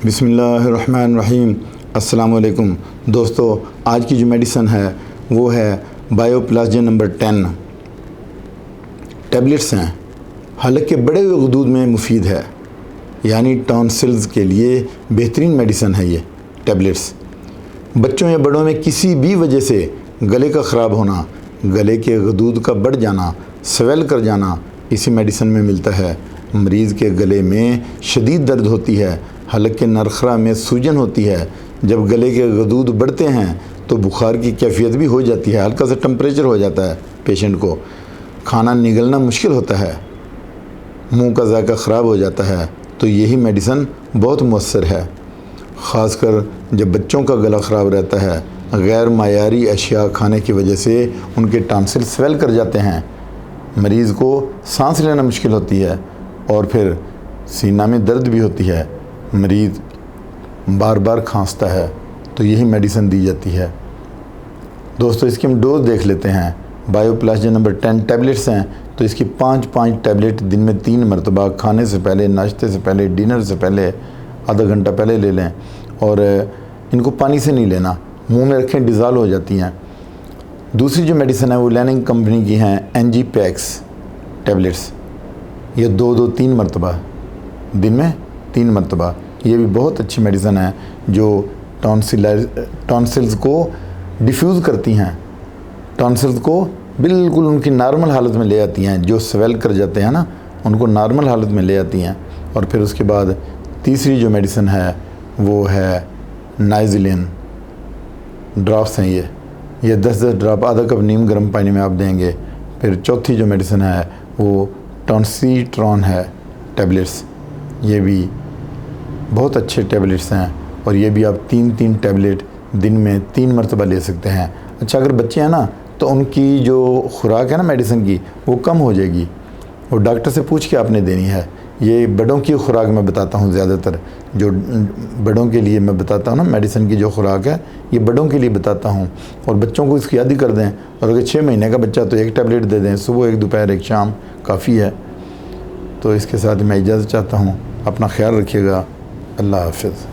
बिस्मिल्लाहिर्रहमानिर्रहीम। अस्सलाम वालेकुम दोस्तों, आज की जो मेडिसन है वो है बायोप्लास्टिन नंबर 10 टैबलेट्स हैं। हालांकि बड़े हुए गदूद में मुफीद है, यानी टॉन्सिल्स के लिए बेहतरीन मेडिसन है ये टैबलेट्स। बच्चों या बड़ों में किसी भी वजह से गले का ख़राब होना, गले के गदूद का बढ़ जाना, स्वेल कर जाना, इसी मेडिसन में मिलता है। मरीज़ के गले में शदीद दर्द होती है, हल्के नरखरा में सूजन होती है। जब गले के गदूद बढ़ते हैं तो बुखार की कैफियत भी हो जाती है, हल्का सा टेम्परेचर हो जाता है पेशेंट को, खाना निगलना मुश्किल होता है, मुंह का जायका ख़राब हो जाता है। तो यही मेडिसन बहुत मौसर है, ख़ासकर जब बच्चों का गला ख़राब रहता है, गैर मायारी अशिया खाने की वजह से उनके टॉन्सिल स्वेल कर जाते हैं, मरीज़ को सांस लेना मुश्किल होती है और फिर सीना में दर्द भी होती है, मरीज़ बार बार खांसता है। तो यही मेडिसन दी जाती है। दोस्तों, इसकी हम डोज देख लेते हैं। बायोप्लास्टिन नंबर 10 टैबलेट्स हैं, तो इसकी 5 टैबलेट दिन में 3 मरतबा, खाने से पहले, नाश्ते से पहले, डिनर से पहले, आधा घंटा पहले ले लें। और इनको पानी से नहीं लेना, मुंह में रखें, डिज़ॉल्व हो जाती हैं। दूसरी जो मेडिसन है वो लैनिंग कंपनी की हैं, एनजी पैक्स टैबलेट्स। ये 2-2-3 मरतबा, दिन में 3 मरतबा। ये भी बहुत अच्छी मेडिसन है जो टॉन्सिल्स को डिफ्यूज़ करती हैं, टॉन्सिल्स को बिल्कुल उनकी नॉर्मल हालत में ले आती हैं। जो स्वेल कर जाते हैं ना, उनको नॉर्मल हालत में ले आती हैं। और फिर उसके बाद तीसरी जो मेडिसन है वो है नाइज़िलिन ड्रॉप्स हैं। ये 10-10 ड्रॉप आधा कप नीम गर्म पानी में आप देंगे। फिर चौथी जो मेडिसन है वो टॉन्सीट्रॉन है टैबलेट्स। ये भी बहुत अच्छे टैबलेट्स हैं और ये भी आप 3-3 टैबलेट दिन में 3 मरतबा ले सकते हैं। अच्छा, अगर बच्चे हैं ना तो उनकी जो खुराक है ना मेडिसन की, वो कम हो जाएगी, वो डॉक्टर से पूछ के आपने देनी है। ये बड़ों की खुराक मैं बताता हूँ, ज़्यादातर जो बड़ों के लिए मैं बताता हूँ ना, मेडिसन की जो खुराक है ये बड़ों के लिए बताता हूँ। और बच्चों को इसकी याद कर दें। और अगर 6 महीने का बच्चा तो 1 टैबलेट दे दें, सुबह 1, दोपहर 1, शाम काफ़ी है। तो इसके साथ मैं इजाज़त चाहता हूँ। अपना ख्याल रखिएगा। अल्लाह हाफ़िज़।